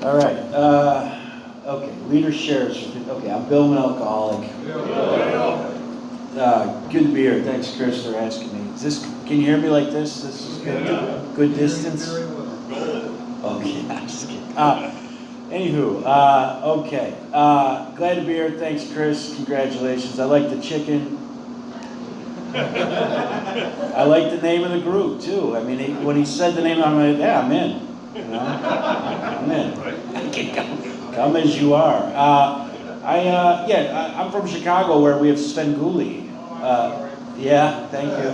All right. Okay. Leader shares. Okay. I'm Bill, an alcoholic. Good to be here. Thanks, Chris, for asking me. Is this? Can you hear me like this? This is good. Good distance. Okay. I'm just kidding. Anywho. Okay. Glad to be here. Thanks, Chris. Congratulations. I like the chicken. I like the name of the group too. I mean, when he said the name, I'm like, yeah, I'm in. You know, I'm in. Come as you are. I'm from Chicago, where we have Svengoolie. Yeah, thank you.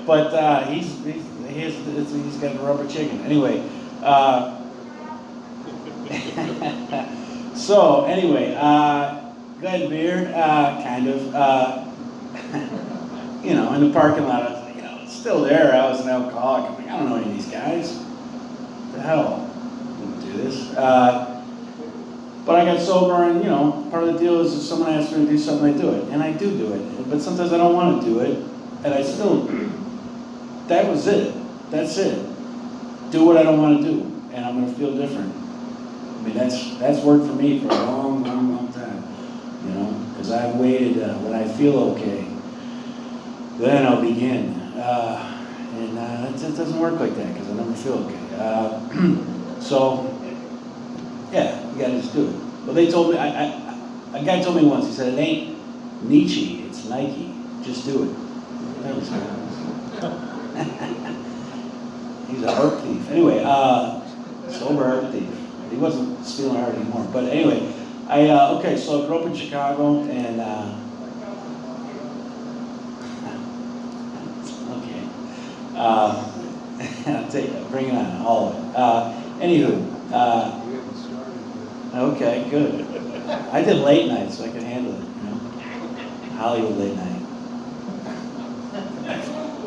But he's got a rubber chicken. Anyway. So anyway, glad to be here. Kind of. You know, in the parking lot, I was like, it's still there. I was an alcoholic. I'm like, I don't know any of these guys. What the hell? I wouldn't do this. But I got sober, and part of the deal is if someone asks me to do something, I do it, and I do it. But sometimes I don't want to do it, and I still. That was it. That's it. Do what I don't want to do, and I'm going to feel different. I mean, that's worked for me for a long, long, long time. Because I've waited when I feel okay. Then I'll begin. It doesn't work like that because I never feel okay. So, yeah, you gotta just do it. Well, they told me, a guy told me once, he said, it ain't Nietzsche, it's Nike. Just do it. That was good. He's an art thief. Anyway, sober art thief. He wasn't stealing art anymore. But anyway, so I grew up in Chicago, and bring it on, all of it. Anywho, okay, good. I did late night, so I could handle it. Hollywood late night.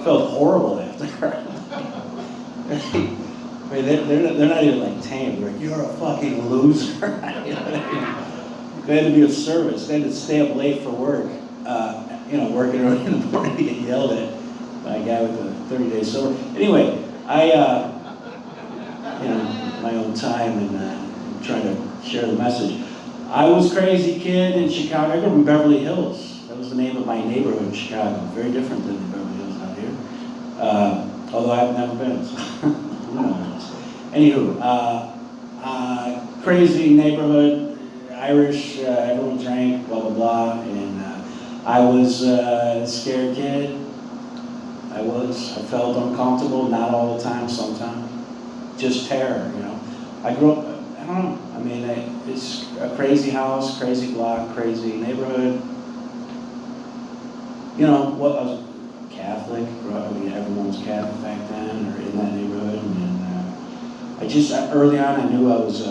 Felt horrible after. I mean, they're not even like tame. They're like, you're a fucking loser. They had to be of service. They had to stay up late for work. Working early in the morning to get yelled at by a guy with a 30-day sober. Anyway, my own time and trying to share the message. I was a crazy kid in Chicago. I grew up in Beverly Hills. That was the name of my neighborhood in Chicago. Very different than the Beverly Hills out here. Although I've never been. So who knows? Anywho, crazy neighborhood, Irish, everyone drank, blah, blah, blah. And I was a scared kid. I felt uncomfortable, not all the time, sometimes. Just terror, I grew up, I don't know, I mean, it's a crazy house, crazy block, crazy neighborhood. I was Catholic, everyone was Catholic back then, or in that neighborhood. And early on, I knew I was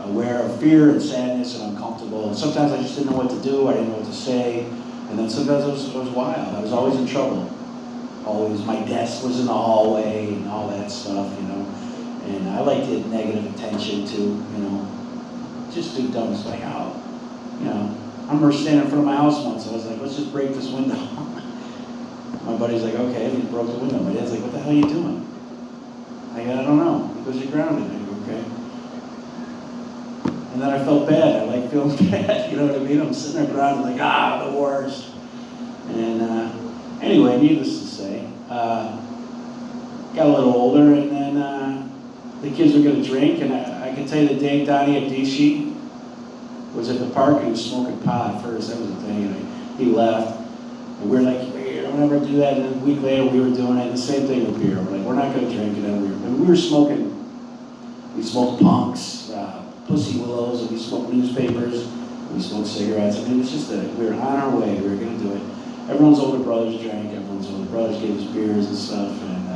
aware of fear and sadness and uncomfortable. And sometimes I just didn't know what to do, I didn't know what to say. And then sometimes it was wild, I was always in trouble. Always, my desk was in the hallway and all that stuff, And I like to get negative attention too, just do dumb stuff. Like, I remember standing in front of my house once. I was like, let's just break this window. My buddy's like, okay, and he broke the window. My dad's like, what the hell are you doing? I don't know. He goes, you're grounded. I go, okay. And then I felt bad. I like feeling bad. You know what I mean? I'm sitting there grounded, like, the worst. And anyway, needless to say, got a little older, and then the kids were going to drink, and I can tell you the day Donnie Adichie was at the park, and he was smoking pot first. That was the thing, and he left. And we were like, hey, don't ever do that. And then a week later, we were doing it. The same thing with beer. We're like, we're not going to drink it. And we were smoking. We smoked punks, pussy willows, and we smoked newspapers. And we smoked cigarettes. I mean, it was just we were on our way. We were going to do it. Everyone's older brothers drank. Everyone's older brothers gave us beers and stuff. And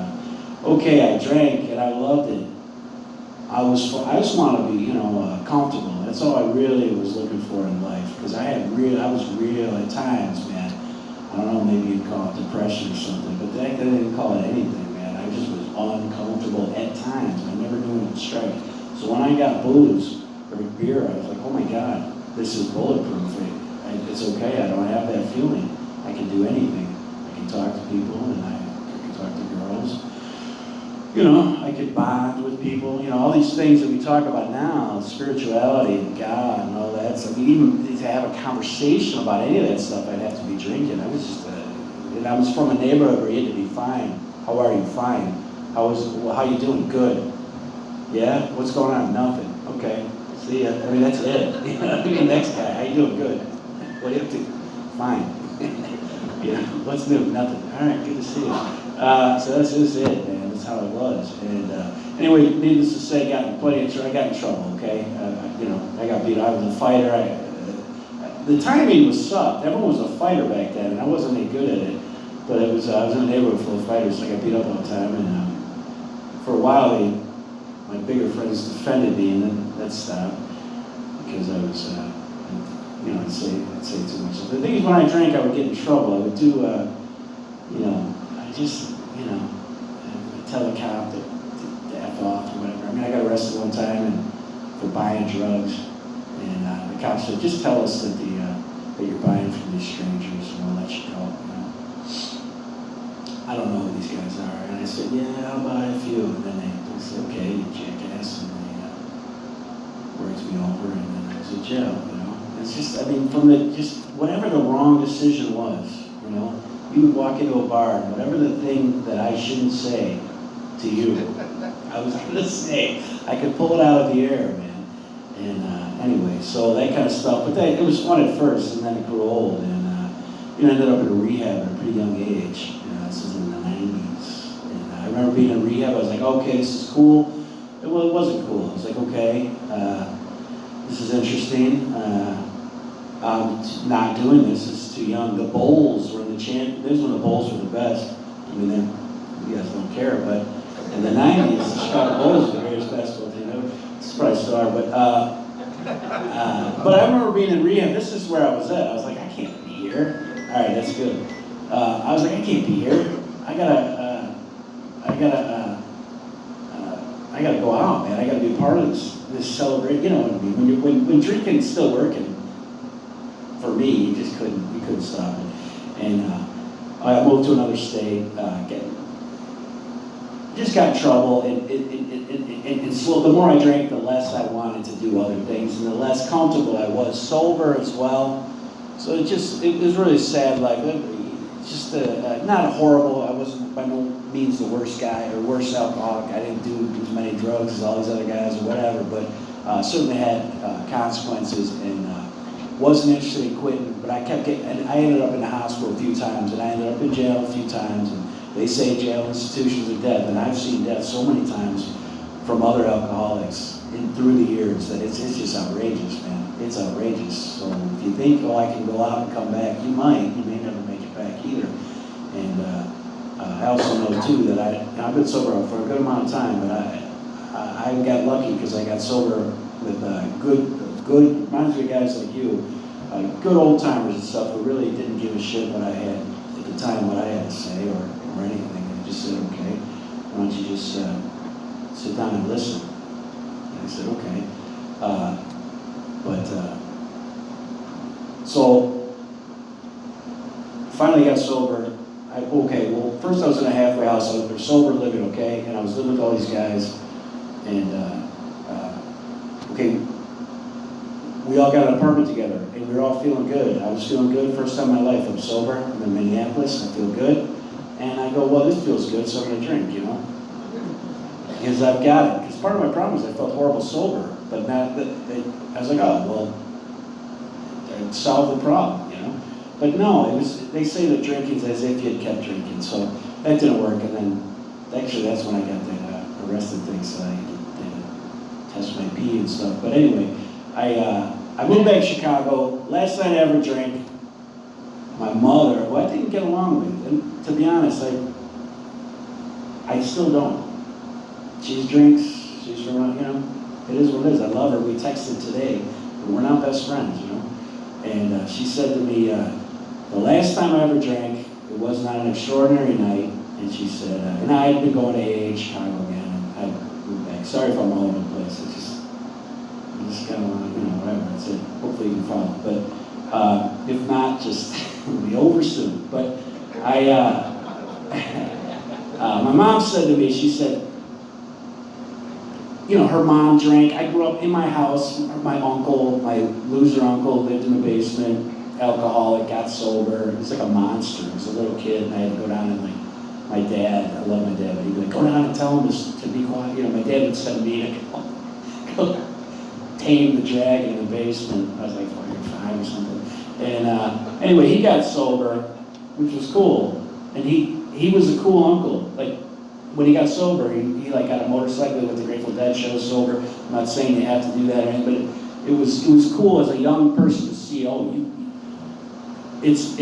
okay, I drank, and I loved it. I just want to be, comfortable. That's all I really was looking for in life. Because I was real at times, man. I don't know, maybe you'd call it depression or something, but I didn't call it anything, man. I just was uncomfortable at times. I never knew when it would strike. So when I got booze or beer, I was like, oh my God, this is bulletproof. It's okay, I don't have that feeling. I can do anything. I can talk to people, and I can talk to girls. I could bond with people, all these things that we talk about now, spirituality and God and all that stuff. Even to have a conversation about any of that stuff, I'd have to be drinking. I was just, and I was from a neighborhood where you had to be fine. How are you? Fine. How you doing? Good. Yeah? What's going on? Nothing. Okay. See ya. I mean, that's it. Next guy, how you doing? Good. What do you have to? Fine. What's new? Nothing. All right, good to see you. So that's just it, man. That's how it was. And anyway, needless to say, I got in trouble. Okay, I got beat. I was a fighter. The timing was sucked. Everyone was a fighter back then, and I wasn't any good at it. But I was in a neighborhood full of fighters, so I got beat up all the time. And for a while, my bigger friends defended me, and then that stopped because I was, I'd say too much. The thing is, when I drank, I would get in trouble. I would do, I'd tell the cop to F off or whatever. I mean, I got arrested one time for buying drugs, and the cop said, just tell us that that you're buying from these strangers, and we'll let you go. I don't know who these guys are. And I said, yeah, I'll buy a few. And then they said, okay, you jackass. And they worked me over, and then I was in jail, It's just, just whatever the wrong decision was, you would walk into a bar, and whatever the thing that I shouldn't say to you, I was going to say, I could pull it out of the air, man. And anyway, so that kind of stuff. But it was fun at first, and then it grew old, and I ended up in a rehab at a pretty young age. This was in the 90s. And I remember being in rehab, I was like, okay, this is cool. Well, it wasn't cool. I was like, okay, this is interesting. I'm not doing this. It's too young. The Bulls were in the this is when the Bulls were the best. I mean, you guys don't care, but in the 90s, the Chicago Bulls were the greatest basketball team ever. It's probably star, but I remember being in rehab. This is where I was at. I was like, I can't be here. All right, that's good. I was like, I can't be here. I gotta go out, man. I gotta be a part of this celebration. You know what I mean? When drinking's still working, for me, you couldn't stop it. And I moved to another state, just got in trouble, and slow. The more I drank, the less I wanted to do other things, and the less comfortable I was sober as well. So it was really sad life. Just not horrible. I wasn't by no means the worst guy or worst alcoholic. I didn't do as many drugs as all these other guys or whatever, but certainly had consequences and wasn't interested in quitting. But I kept getting, and I ended up in the hospital a few times, and I ended up in jail a few times. And they say jail institutions are death, and I've seen death so many times from other alcoholics through the years that it's just outrageous, man. It's outrageous. So if you think, oh, I can go out and come back, you may never make it back either. And I also know too that I've been sober for a good amount of time, but I got lucky because I got sober with good, reminds me of guys like you, good old timers and stuff who really didn't give a shit what I had at the time, what I had to say or anything. They just said, okay, why don't you just sit down and listen? And I said, okay. So finally got sober. First I was in a halfway house. I was sober living, okay, and I was living with all these guys, and we all got an apartment together, and we were all feeling good. I was feeling good, first time in my life. I'm sober. I'm in Minneapolis. I feel good, and I go, well, this feels good, so I'm gonna drink, because I've got it. Because part of my problem is I felt horrible sober, but not that. I was like, oh well, I solved the problem, But no, they say that drinking's as if you had kept drinking, so that didn't work. And then, actually, that's when I got that arrested thing, so I had to test my pee and stuff. But anyway, I moved back to Chicago. Last night I ever drank. My mother, who I didn't get along with, and to be honest, I still don't. She drinks. She's from, it is what it is. I love her. We texted today, but we're not best friends, And she said to me, the last time I ever drank, it was not an extraordinary night. And she said, and I had been going to AA in Chicago again, and I moved back. Sorry if I'm all over the place. I just kind of want to, whatever. That's it. Hopefully you can follow. But if not, just it'll be over soon. But my mom said to me, she said, her mom drank. I grew up in my house. My uncle, my loser uncle, lived in the basement, alcoholic, got sober. He was like a monster. He was a little kid, and I had to go down and my dad, I love my dad, but he'd be like, go down and tell him to be quiet. My dad would send me to go tame the dragon in the basement. I was like 5 or something. And anyway, he got sober, which was cool. And he was a cool uncle. Like, when he got sober, he like got a motorcycle with the Grateful Dead show sober. I'm not saying you have to do that or anything, but it was cool as a young person to see, it's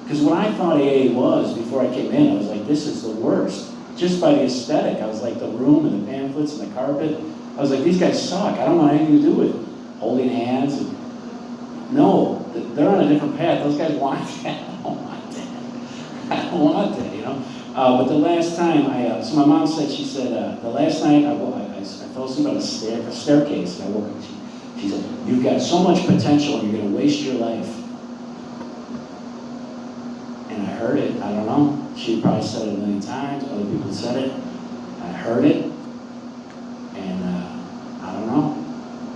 because when I thought AA was, before I came in, I was like, this is the worst. Just by the aesthetic, I was like, the room and the pamphlets and the carpet, I was like, these guys suck. I don't want anything to do with holding hands. No, they're on a different path. Those guys want that. I don't want that. I don't want that, but the last time so my mom said, she said, the last night I fell asleep on a staircase, and I woke up. She said, you've got so much potential and you're going to waste your life. And I heard it. I don't know. She probably said it a million times. Other people said it. I heard it. And I don't know.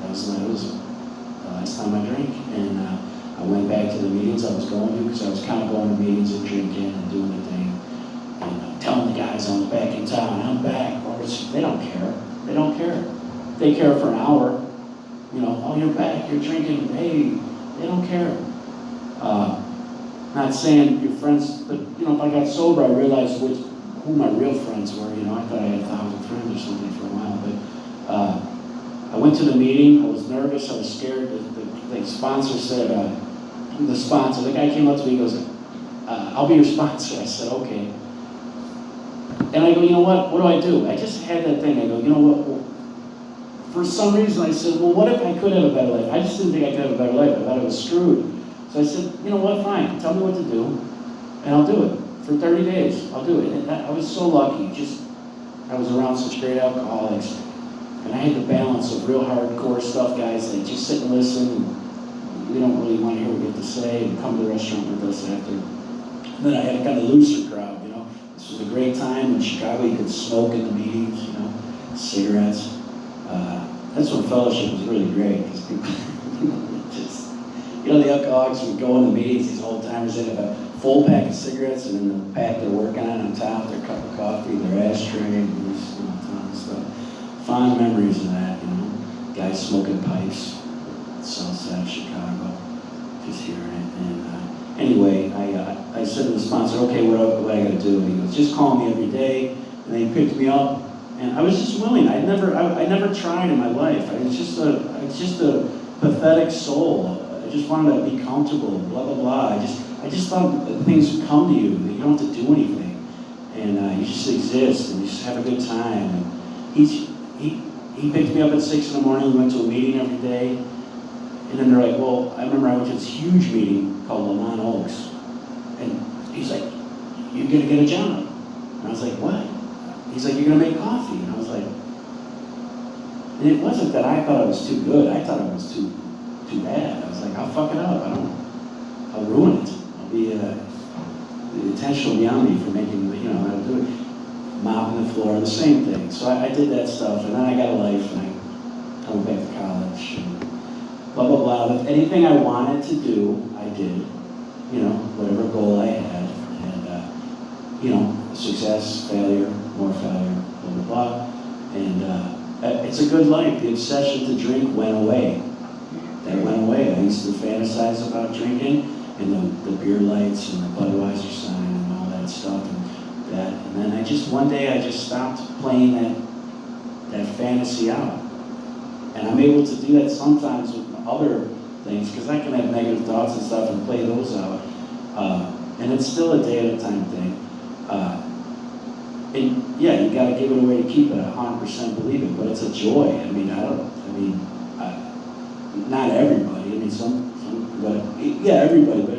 That was the last time I drank. And I went back to the meetings I was going to, because I was kind of going to meetings and drinking and doing the thing. And telling the guys I was back in town, I'm back. They don't care. They don't care. They care for an hour. Oh, you're back, you're drinking, hey, they don't care. Not saying your friends, but if I got sober, I realized who my real friends were. I thought I had 1,000 friends or something for a while, but I went to the meeting. I was nervous, I was scared. The sponsor said, the guy came up to me, he goes, I'll be your sponsor. I said, okay. And I go, what do I do? I just had that thing. I go, what? For some reason, I said, well, what if I could have a better life? I just didn't think I could have a better life. I thought I was screwed. So I said, fine. Tell me what to do, and I'll do it. For 30 days, I'll do it. And I was so lucky. I was around such great alcoholics, and I had the balance of real hardcore stuff, guys that just sit and listen, and we don't really want to hear what we have to say, and come to the restaurant with us after. And then I had a kind of looser crowd, This was a great time in Chicago. You could smoke in the meetings, cigarettes. That's when fellowship was really great, because people just, the alcoholics would go in the meetings, these old timers, they'd have a full pack of cigarettes, and then the pack they're working on top, their cup of coffee, their ashtray, and this, ton of stuff. Fond memories of that, Guys smoking pipes, south side of Chicago, just hearing it. And anyway, I said to the sponsor, okay, what I gotta do? And he goes, just call me every day. And then he picked me up. And I was just willing. I never tried in my life. I was just a pathetic soul. I just wanted to be comfortable. Blah blah blah. I just thought that things would come to you. That you don't have to do anything, and you just exist and you just have a good time. And he picked me up at 6 in the morning. We went to a meeting every day, and then they're like, well, I remember I went to this huge meeting called Lamont Oaks, and he's like, you're gonna get a job. And I was like, what? He's like, you're going to make coffee. And I was like, and it wasn't that I thought it was too good. I thought it was too bad. I was like, I'll fuck it up. I'll ruin it. The attention will be on me for making, I'll do it. Mopping the floor, the same thing. So I did that stuff, and then I got a life, and I went back to college, and blah, blah, blah. But anything I wanted to do, I did. Whatever goal I had. And, success, failure, more failure, blah, blah, blah. And it's a good life. The obsession to drink went away. That went away. I used to fantasize about drinking, and the beer lights and the Budweiser sign and all that stuff. And then one day I just stopped playing that fantasy out. And I'm able to do that sometimes with other things, because I can have negative thoughts and stuff and play those out. And it's still a day at a time thing. And yeah, you got to give it away to keep it. 100% believe it, but it's a joy. Not everybody. But yeah, everybody. But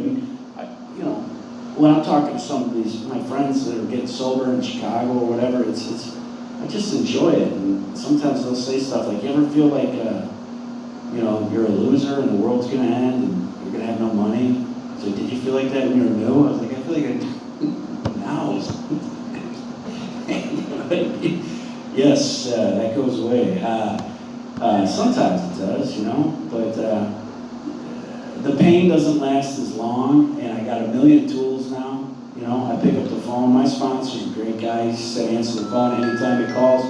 when I'm talking to some of my friends that are getting sober in Chicago or whatever, I just enjoy it. And sometimes they'll say stuff like, "You ever feel like you're a loser and the world's gonna end and you're gonna have no money?" So did you feel like that when you were new? I was like, I feel like I do now. Yes, that goes away. Sometimes it does, but the pain doesn't last as long, and I got a million tools now. I pick up the phone. My sponsor's a great guy. He said answer the phone anytime he calls.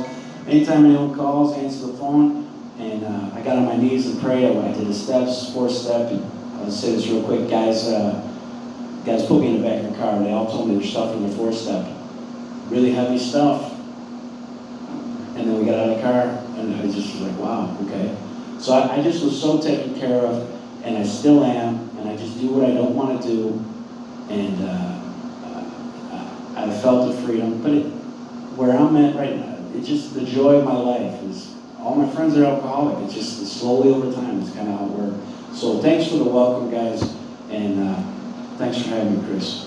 Anytime anyone calls, answer the phone. And I got on my knees and prayed. I did the steps, 4-step. And I'll say this real quick, guys. Guys put me in the back of the car. They all told me they're stuff in the 4-step. Really heavy stuff. And then we got out of the car, and I just was like, wow, okay. So I just was so taken care of, and I still am, and I just do what I don't want to do, and I felt the freedom. But where I'm at right now, it's just the joy of my life is all my friends are alcoholic. It's just slowly over time, it's kind of how it works. So thanks for the welcome, guys, and thanks for having me, Chris.